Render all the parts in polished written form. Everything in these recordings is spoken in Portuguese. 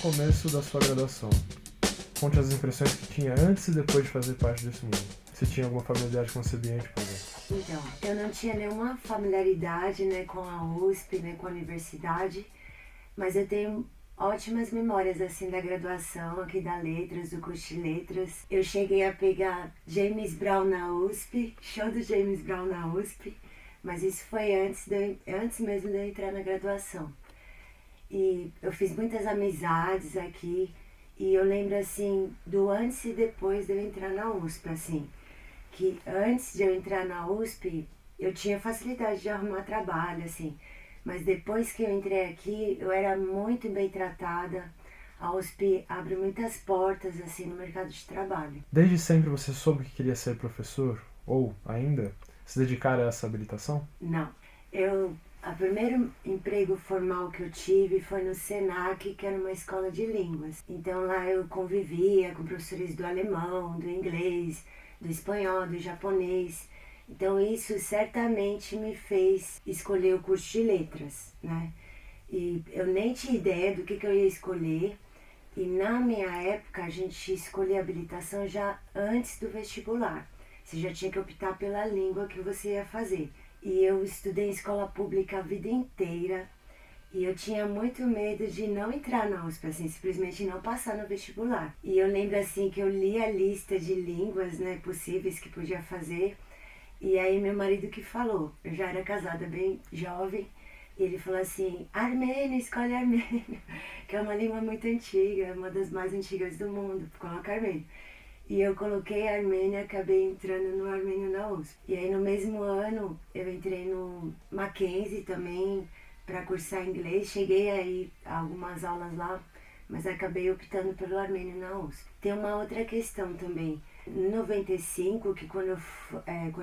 começo da sua graduação. Conte as impressões que tinha antes e depois de fazer parte desse mundo. Se tinha alguma familiaridade com esse ambiente, por exemplo. Então, eu não tinha nenhuma familiaridade, né, com a USP, né, com a universidade, mas eu tenho ótimas memórias, assim, da graduação aqui da Letras, do curso de Letras. Eu cheguei a pegar James Brown na USP, show do James Brown na USP, mas isso foi antes mesmo de eu entrar na graduação. E eu fiz muitas amizades aqui, e eu lembro, assim, do antes e depois de eu entrar na USP, assim, que antes de eu entrar na USP, eu tinha facilidade de arrumar trabalho, assim, mas depois que eu entrei aqui, eu era muito bem tratada. A USP abre muitas portas, assim, no mercado de trabalho. Desde sempre você soube que queria ser professor? Ou, ainda, se dedicar a essa habilitação? Não. O primeiro emprego formal que eu tive foi no Senac, que era uma escola de línguas. Então lá eu convivia com professores do alemão, do inglês, do espanhol, do japonês. Então isso certamente me fez escolher o curso de letras, né? E eu nem tinha ideia do que eu ia escolher. E na minha época a gente escolhia habilitação já antes do vestibular. Você já tinha que optar pela língua que você ia fazer. E eu estudei em escola pública a vida inteira. E eu tinha muito medo de não entrar na USP, assim, simplesmente não passar no vestibular. E eu lembro, assim, que eu li a lista de línguas, né, possíveis que podia fazer. E aí meu marido que falou, eu já era casada bem jovem, e ele falou assim, Armênio, escolhe Armênio, que é uma língua muito antiga, uma das mais antigas do mundo, coloca Armênio. E eu coloquei Armênia, acabei entrando no Armênio na USP. E aí no mesmo ano eu entrei no Mackenzie também para cursar inglês. Cheguei aí a algumas aulas lá, mas acabei optando pelo Armênio na USP. Tem uma outra questão também. Em 95, que quando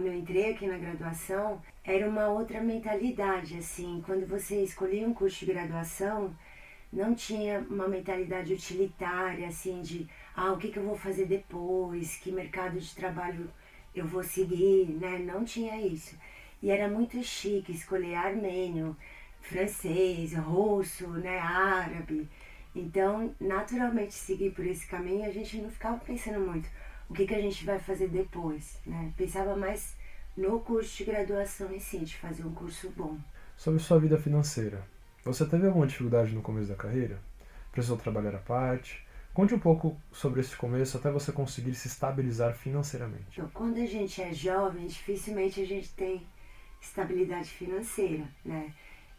eu entrei aqui na graduação, era uma outra mentalidade, assim. Quando você escolhia um curso de graduação, não tinha uma mentalidade utilitária, assim, de o que eu vou fazer depois, que mercado de trabalho eu vou seguir, né? Não tinha isso. E era muito chique escolher armênio, francês, russo, né? Árabe. Então, naturalmente, seguir por esse caminho, a gente não ficava pensando muito o que a gente vai fazer depois, né? Pensava mais no curso de graduação em si, de fazer um curso bom. Sobre sua vida financeira. Você teve alguma dificuldade no começo da carreira? Precisou trabalhar à parte? Conte um pouco sobre esse começo até você conseguir se estabilizar financeiramente. Então, quando a gente é jovem, dificilmente a gente tem estabilidade financeira, né?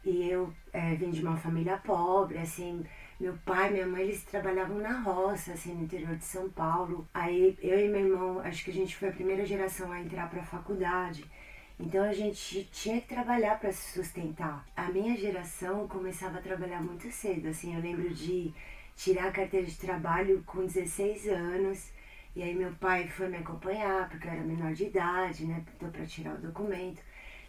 E eu vim de uma família pobre, assim, meu pai e minha mãe, eles trabalhavam na roça, assim, no interior de São Paulo. Aí eu e meu irmão, acho que a gente foi a primeira geração a entrar para a faculdade. Então a gente tinha que trabalhar para se sustentar. A minha geração começava a trabalhar muito cedo, assim, eu lembro de tirar a carteira de trabalho com 16 anos, e aí meu pai foi me acompanhar, porque eu era menor de idade, né, então para tirar o documento.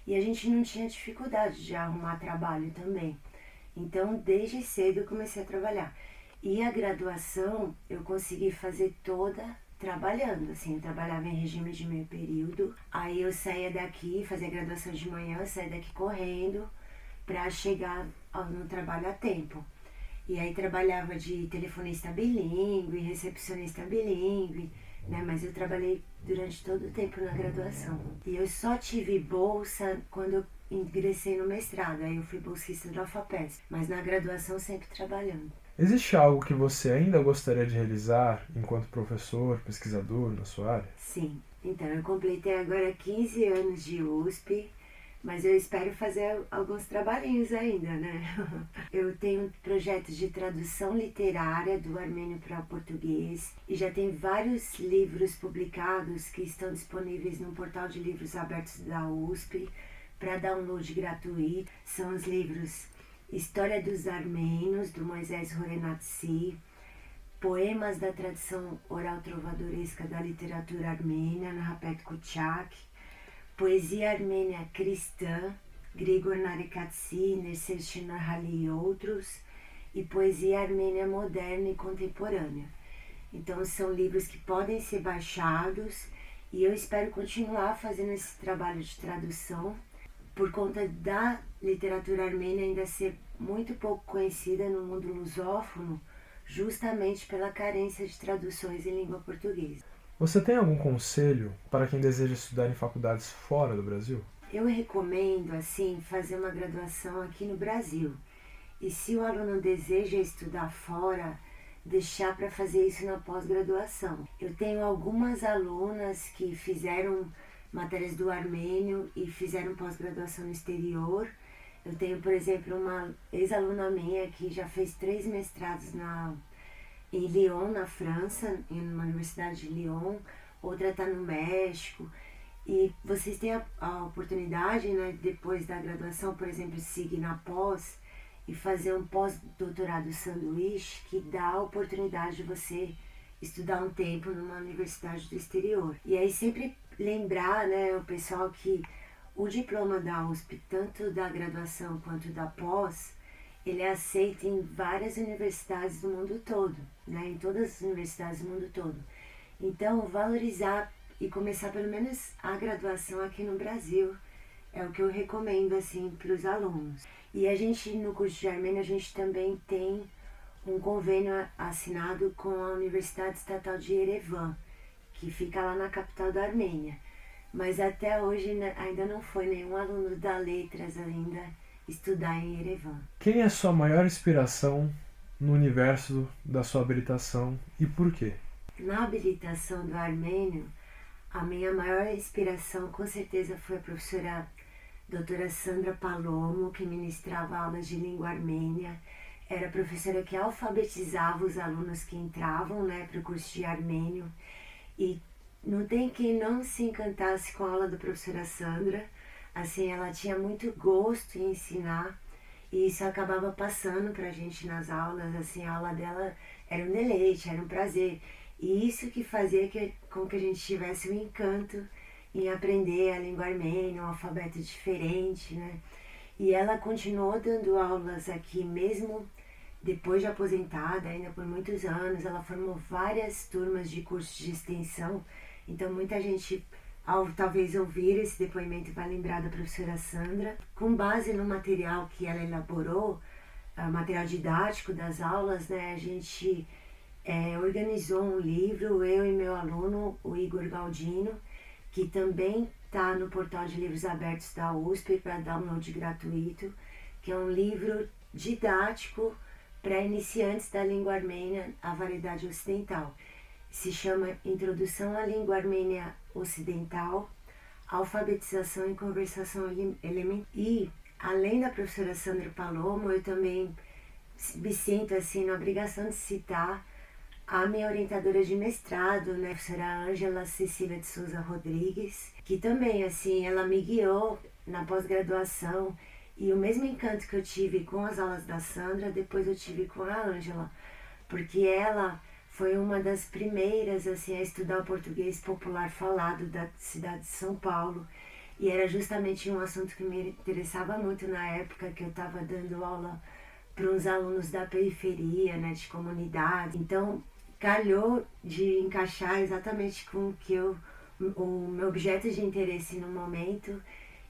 E a gente não tinha dificuldade de arrumar trabalho também. Então, desde cedo eu comecei a trabalhar. E a graduação eu consegui fazer toda trabalhando, assim, eu trabalhava em regime de meio período. Aí eu saía daqui, fazia graduação de manhã, saía daqui correndo para chegar no trabalho a tempo. E aí trabalhava de telefonista bilíngue, recepcionista bilíngue, né? Mas eu trabalhei durante todo o tempo na graduação. E eu só tive bolsa quando eu ingressei no mestrado, aí eu fui bolsista do Alfapes, mas na graduação sempre trabalhando. Existe algo que você ainda gostaria de realizar enquanto professor, pesquisador na sua área? Sim, então eu completei agora 15 anos de USP, mas eu espero fazer alguns trabalhinhos ainda, né? Eu tenho projetos de tradução literária do armênio para o português e já tem vários livros publicados que estão disponíveis no portal de livros abertos da USP para download gratuito. São os livros História dos Armênios, do Moisés Horenatsi, Poemas da tradição oral trovadoresca da literatura armênia, na Rapet Kuchak, Poesia armênia cristã, Grigor Narekatsi, Nerses Shenarhali e outros, e Poesia armênia moderna e contemporânea. Então são livros que podem ser baixados e eu espero continuar fazendo esse trabalho de tradução por conta da literatura armênia ainda ser muito pouco conhecida no mundo lusófono. justamente pela carência de traduções em língua portuguesa. Você tem algum conselho para quem deseja estudar em faculdades fora do Brasil? Eu recomendo, assim, fazer uma graduação aqui no Brasil. E se o aluno deseja estudar fora, deixar para fazer isso na pós-graduação. Eu tenho algumas alunas que fizeram matérias do armênio e fizeram pós-graduação no exterior. Eu tenho, por exemplo, uma ex-aluna minha que já fez 3 mestrados em Lyon, na França, em uma universidade de Lyon. Outra está no México. E vocês têm a oportunidade, né, depois da graduação, por exemplo, seguir na pós e fazer um pós-doutorado sanduíche que dá a oportunidade de você estudar um tempo numa universidade do exterior. E aí sempre lembrar, né, o pessoal que o diploma da USP, tanto da graduação quanto da pós, ele é aceito em várias universidades do mundo todo, né, em todas as universidades do mundo todo. Então, valorizar e começar pelo menos a graduação aqui no Brasil é o que eu recomendo, assim, para os alunos. E a gente, no curso de armênio, a gente também tem um convênio assinado com a Universidade Estatal de Yerevan, que fica lá na capital da Armênia. Mas até hoje ainda não foi nenhum aluno da Letras ainda estudar em Yerevan. Quem é a sua maior inspiração no universo da sua habilitação e por quê? Na habilitação do armênio, a minha maior inspiração com certeza foi a professora doutora Sandra Palomo, que ministrava aulas de língua armênia. Era a professora que alfabetizava os alunos que entravam, né, para o curso de armênio. E não tem quem não se encantasse com a aula da professora Sandra. Assim, ela tinha muito gosto em ensinar e isso acabava passando para a gente nas aulas. Assim, a aula dela era um deleite, era um prazer. E isso que fazia com que a gente tivesse um encanto em aprender a língua armênia, um alfabeto diferente, né? E ela continuou dando aulas aqui mesmo depois de aposentada, ainda por muitos anos. Ela formou várias turmas de cursos de extensão. Então muita gente, ao talvez ouvir esse depoimento, vai lembrar da professora Sandra. Com base no material que ela elaborou, material didático das aulas, né, a gente organizou um livro, eu e meu aluno, o Igor Galdino, que também está no portal de livros abertos da USP para download gratuito, que é um livro didático para iniciantes da língua armênia, a variedade ocidental. Se chama Introdução à Língua Armênia Ocidental, Alfabetização e Conversação Elementar. E, além da professora Sandra Palomo, eu também me sinto assim, na obrigação de citar a minha orientadora de mestrado, né, a professora Ângela Cecília de Souza Rodrigues, que também, assim, ela me guiou na pós-graduação, e o mesmo encanto que eu tive com as aulas da Sandra, depois eu tive com a Ângela, porque ela foi uma das primeiras, assim, a estudar o português popular falado da cidade de São Paulo, e era justamente um assunto que me interessava muito na época que eu estava dando aula para uns alunos da periferia, né, de comunidade. Então, calhou de encaixar exatamente com o que o meu objeto de interesse no momento,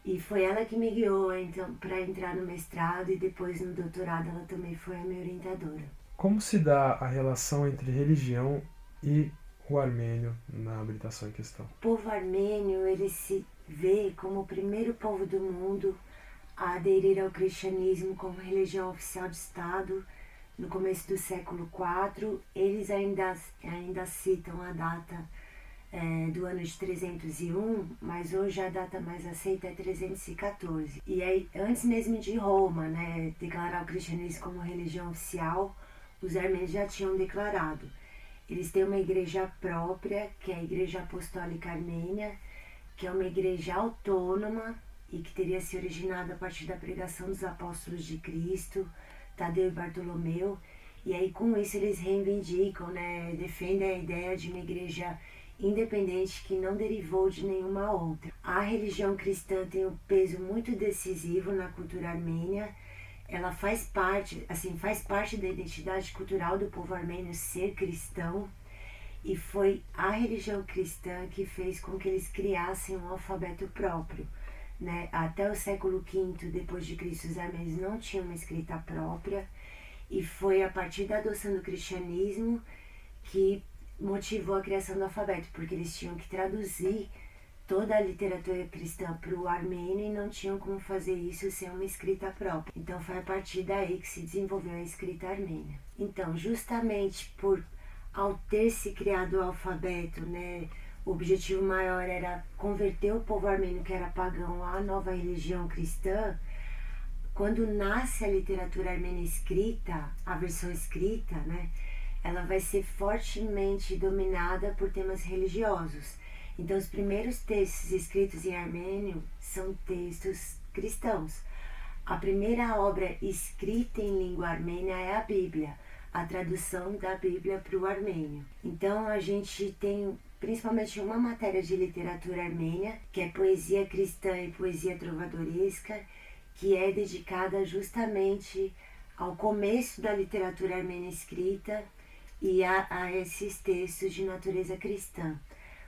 e foi ela que me guiou então para entrar no mestrado, e depois no doutorado ela também foi a minha orientadora. Como se dá a relação entre religião e o armênio na habilitação em questão? O povo armênio, ele se vê como o primeiro povo do mundo a aderir ao cristianismo como religião oficial de Estado no começo do século IV. Eles ainda citam a data do ano de 301, mas hoje a data mais aceita é 314. E aí, antes mesmo de Roma, né, declarar o cristianismo como religião oficial, os armênios já tinham declarado. Eles têm uma igreja própria, que é a Igreja Apostólica Armênia, que é uma igreja autônoma e que teria se originado a partir da pregação dos apóstolos de Cristo, Tadeu e Bartolomeu. E aí, com isso, eles reivindicam, né, defendem a ideia de uma igreja independente que não derivou de nenhuma outra. A religião cristã tem um peso muito decisivo na cultura armênia. Ela faz parte da identidade cultural do povo armênio ser cristão, e foi a religião cristã que fez com que eles criassem um alfabeto próprio, né? Até o século V depois de Cristo, os armênios não tinham uma escrita própria, e foi a partir da adoção do cristianismo que motivou a criação do alfabeto, porque eles tinham que traduzir toda a literatura cristã para o armênio e não tinham como fazer isso sem uma escrita própria. Então foi a partir daí que se desenvolveu a escrita armênia. Então, justamente ao ter se criado o alfabeto, né, o objetivo maior era converter o povo armênio, que era pagão, à nova religião cristã. Quando nasce a literatura armênia escrita, a versão escrita, né, ela vai ser fortemente dominada por temas religiosos. Então, os primeiros textos escritos em armênio são textos cristãos. A primeira obra escrita em língua armênia é a Bíblia, a tradução da Bíblia para o armênio. Então, a gente tem principalmente uma matéria de literatura armênia, que é poesia cristã e poesia trovadoresca, que é dedicada justamente ao começo da literatura armênia escrita e a esses textos de natureza cristã.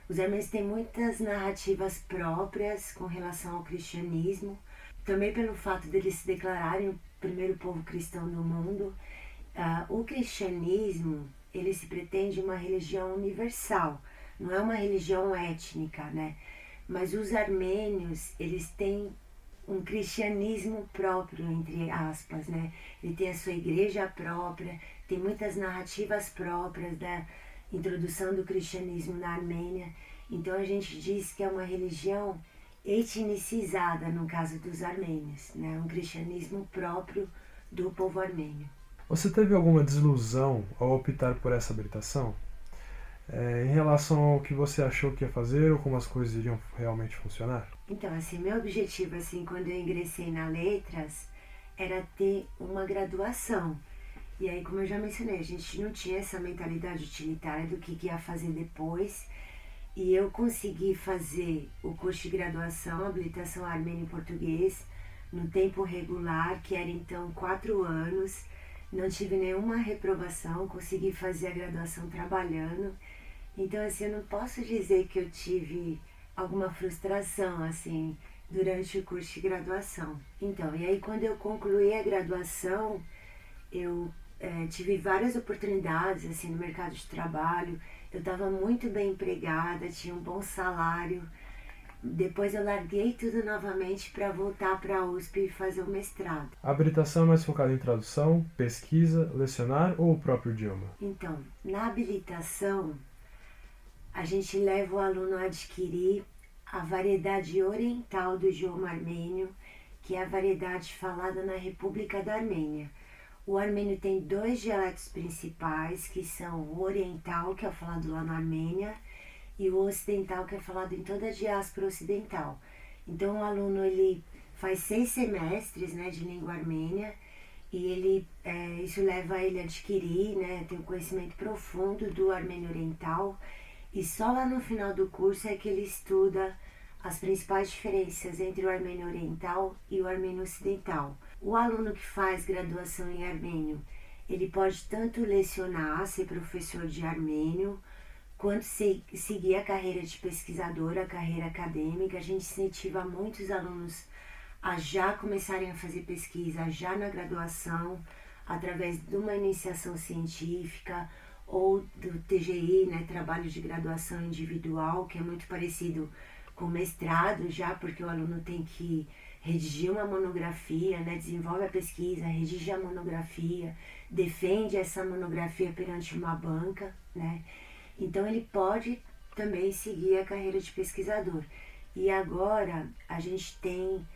Os armênios têm muitas narrativas próprias com relação ao cristianismo, também pelo fato deles se declararem o primeiro povo cristão do mundo. O cristianismo, ele se pretende uma religião universal, não é uma religião étnica, né? Mas os armênios, eles têm um cristianismo próprio, entre aspas, né? Ele tem a sua igreja própria, tem muitas narrativas próprias da introdução do cristianismo na Armênia. Então a gente diz que é uma religião etnicizada, no caso dos armênios, né? Um cristianismo próprio do povo armênio. Você teve alguma desilusão ao optar por essa habilitação? Em relação ao que você achou que ia fazer ou como as coisas iriam realmente funcionar? Então, assim, meu objetivo, assim, quando eu ingressei na Letras, era ter uma graduação. E aí, como eu já mencionei, a gente não tinha essa mentalidade utilitária do que ia fazer depois. E eu consegui fazer o curso de graduação, habilitação armênia e português, no tempo regular, que era então 4 anos. Não tive nenhuma reprovação, consegui fazer a graduação trabalhando. Então, assim, eu não posso dizer que eu tive alguma frustração, assim, durante o curso de graduação. Então, e aí quando eu concluí a graduação, eu tive várias oportunidades, assim, no mercado de trabalho. Eu estava muito bem empregada, tinha um bom salário. Depois eu larguei tudo novamente para voltar para a USP e fazer o mestrado. A habilitação é mais focada em tradução, pesquisa, lecionar ou o próprio idioma? Então, na habilitação, a gente leva o aluno a adquirir a variedade oriental do idioma armênio, que é a variedade falada na República da Armênia. O armênio tem 2 dialetos principais, que são o oriental, que é falado lá na Armênia, e o ocidental, que é falado em toda a diáspora ocidental. Então, o aluno ele faz 6 semestres, né, de língua armênia, e isso leva ele a adquirir, né, ter um conhecimento profundo do armênio oriental. E só lá no final do curso é que ele estuda as principais diferenças entre o armênio oriental e o armênio ocidental. O aluno que faz graduação em armênio, ele pode tanto lecionar, ser professor de armênio, quanto seguir a carreira de pesquisador, a carreira acadêmica. A gente incentiva muitos alunos a já começarem a fazer pesquisa, já na graduação, através de uma iniciação científica, ou do TGI, né, trabalho de graduação individual, que é muito parecido com mestrado já, porque o aluno tem que redigir uma monografia, né, desenvolve a pesquisa, redige a monografia, defende essa monografia perante uma banca, né. Então ele pode também seguir a carreira de pesquisador. E agora a gente tem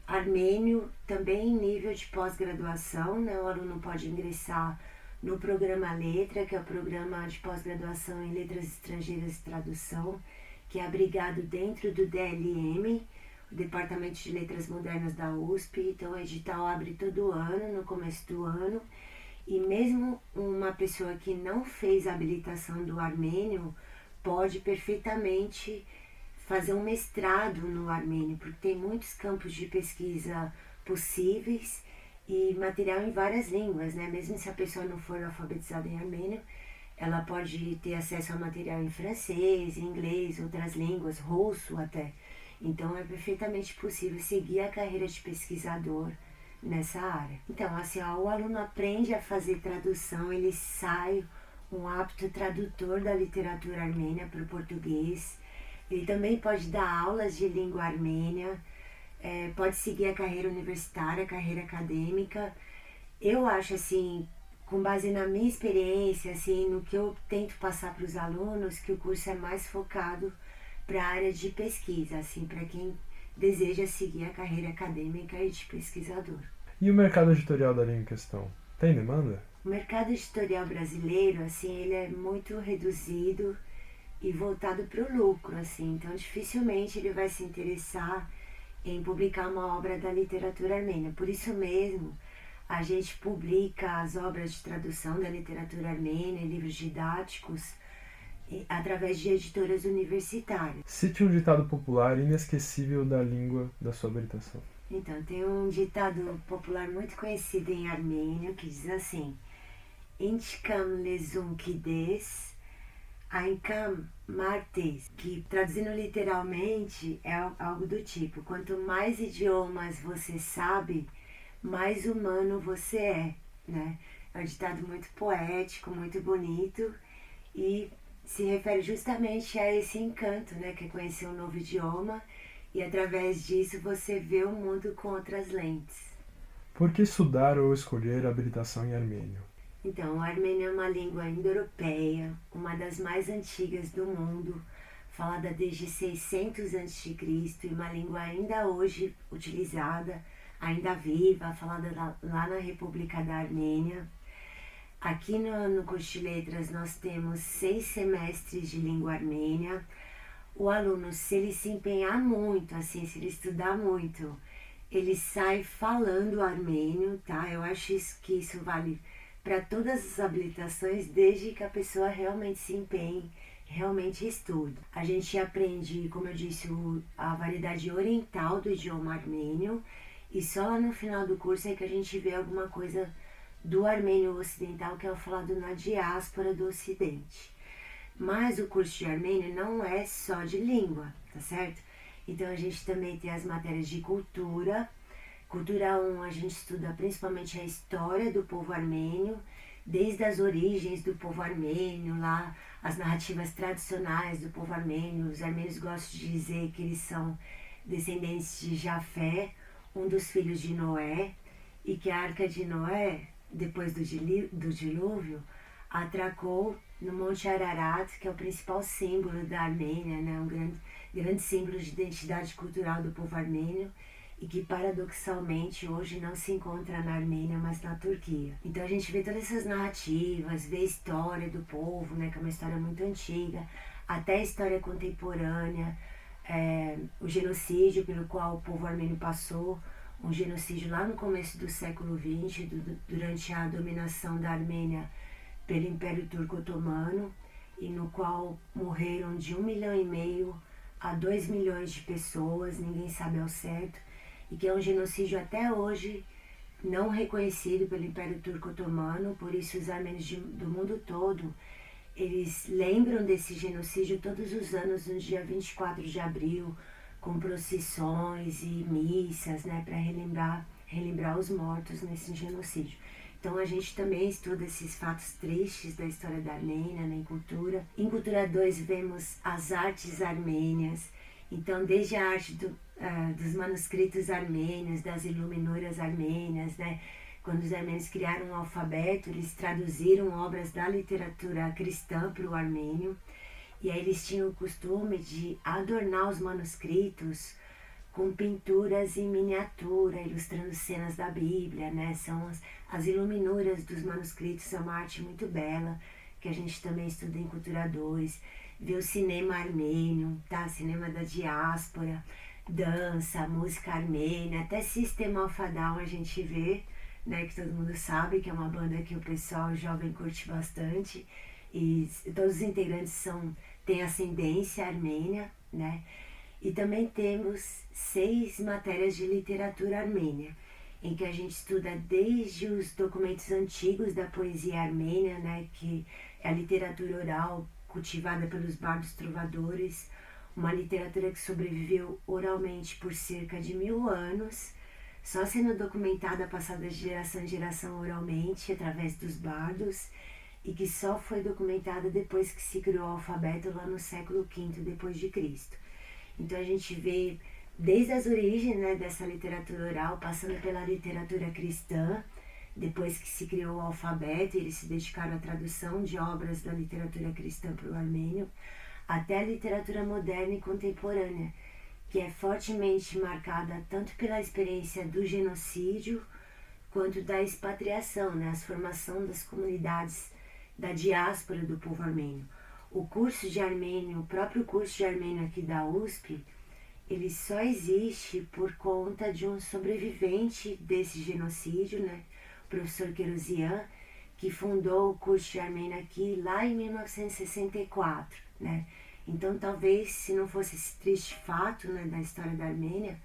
armênio também em nível de pós-graduação, né, o aluno pode ingressar no programa Letra, que é o programa de pós-graduação em Letras Estrangeiras e Tradução, que é abrigado dentro do DLM, o Departamento de Letras Modernas da USP. Então o edital abre todo ano, no começo do ano, e mesmo uma pessoa que não fez a habilitação do armênio pode perfeitamente fazer um mestrado no armênio, porque tem muitos campos de pesquisa possíveis e material em várias línguas, né? Mesmo se a pessoa não for alfabetizada em armênio, ela pode ter acesso a material em francês, em inglês, outras línguas, russo até. Então é perfeitamente possível seguir a carreira de pesquisador nessa área. Então, assim, ó, o aluno aprende a fazer tradução, ele sai um apto tradutor da literatura armênia para o português. Ele também pode dar aulas de língua armênia, pode seguir a carreira universitária, a carreira acadêmica. Eu acho, assim, com base na minha experiência, assim, no que eu tento passar para os alunos, que o curso é mais focado para a área de pesquisa, assim, para quem deseja seguir a carreira acadêmica e de pesquisador. E o mercado editorial da língua em questão? Tem demanda? O mercado editorial brasileiro, assim, ele é muito reduzido e voltado para o lucro, assim, então dificilmente ele vai se interessar em publicar uma obra da literatura armênia. Por isso mesmo, a gente publica as obras de tradução da literatura armênia, livros didáticos, através de editoras universitárias. Cite um ditado popular inesquecível da língua da sua habilitação. Então, tem um ditado popular muito conhecido em armênio que diz assim: Inchkam lezum kides, ainkam martes, que traduzindo literalmente é algo do tipo: quanto mais idiomas você sabe, mais humano você é, né? É um ditado muito poético, muito bonito e se refere justamente a esse encanto, né? Que é conhecer um novo idioma e através disso você vê o mundo com outras lentes. Por que estudar ou escolher a habilitação em armênio? Então, o armênio é uma língua indo-europeia, uma das mais antigas do mundo, falada desde 600 a.C. e uma língua ainda hoje utilizada, ainda viva, falada lá na República da Armênia. Aqui no curso de letras nós temos 6 semestres de língua armênia. O aluno, se ele se empenhar muito, assim, se ele estudar muito, ele sai falando armênio, tá? Eu acho que isso vale para todas as habilitações, desde que a pessoa realmente se empenhe, realmente estude. A gente aprende, como eu disse, a variedade oriental do idioma armênio, e só lá no final do curso é que a gente vê alguma coisa do armênio ocidental, que é o falado na diáspora do ocidente. Mas o curso de armênio não é só de língua, tá certo? Então a gente também tem as matérias de cultura. Cultura 1 a gente estuda principalmente a história do povo armênio, desde as origens do povo armênio, lá as narrativas tradicionais do povo armênio. Os armênios gostam de dizer que eles são descendentes de Jafé, um dos filhos de Noé, e que a Arca de Noé, depois do dilúvio, atracou no Monte Ararat, que é o principal símbolo da Armênia, né? Um grande símbolo de identidade cultural do povo armênio, e que paradoxalmente hoje não se encontra na Armênia, mas na Turquia. Então a gente vê todas essas narrativas, vê a história do povo, né, que é uma história muito antiga, até a história contemporânea, o genocídio pelo qual o povo armênio passou, um genocídio lá no começo do século XX, durante a dominação da Armênia pelo Império Turco Otomano, e no qual morreram de 1,5 milhão a 2 milhões de pessoas, ninguém sabe ao certo, e que é um genocídio até hoje não reconhecido pelo Império Turco Otomano. Por isso os armênios do mundo todo, eles lembram desse genocídio todos os anos, no dia 24 de abril, com procissões e missas, né, para relembrar os mortos nesse genocídio. Então a gente também estuda esses fatos tristes da história da Armênia, né, em cultura. Em cultura 2 vemos as artes armênias, então desde a arte dos manuscritos armênios, das iluminuras armênias, né, quando os armênios criaram um alfabeto, eles traduziram obras da literatura cristã para o armênio, e aí eles tinham o costume de adornar os manuscritos com pinturas em miniatura, ilustrando cenas da Bíblia, né? São as iluminuras dos manuscritos, é uma arte muito bela, que a gente também estuda em Cultura 2. Vê o cinema armênio, tá? Cinema da diáspora, dança, música armênia, até System of a Down a gente vê, né? Que todo mundo sabe que é uma banda que o pessoal jovem curte bastante, e todos os integrantes têm ascendência armênia, né? E também temos 6 matérias de literatura armênia, em que a gente estuda desde os documentos antigos da poesia armênia, né, que é a literatura oral cultivada pelos bardos trovadores, uma literatura que sobreviveu oralmente por cerca de 1000 anos, só sendo documentada, passada de geração em geração oralmente, através dos bardos, e que só foi documentada depois que se criou o alfabeto lá no século V depois de Cristo. Então a gente vê desde as origens, né, dessa literatura oral, passando pela literatura cristã, depois que se criou o alfabeto, eles se dedicaram à tradução de obras da literatura cristã para o armênio, até a literatura moderna e contemporânea, que é fortemente marcada tanto pela experiência do genocídio quanto da expatriação, né, a formação das comunidades da diáspora do povo armênio. O curso de armênio, o próprio curso de armênio aqui da USP, ele só existe por conta de um sobrevivente desse genocídio, né, o professor Querosian, que fundou o curso de armênio aqui lá em 1964, né. Então, talvez, se não fosse esse triste fato, né, da história da Armênia,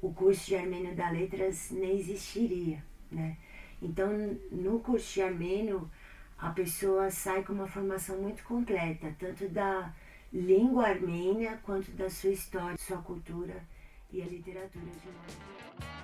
o curso de armênio da letras nem existiria, né. Então, no curso de armênio, a pessoa sai com uma formação muito completa, tanto da língua armênia quanto da sua história, sua cultura e a literatura de modo geral.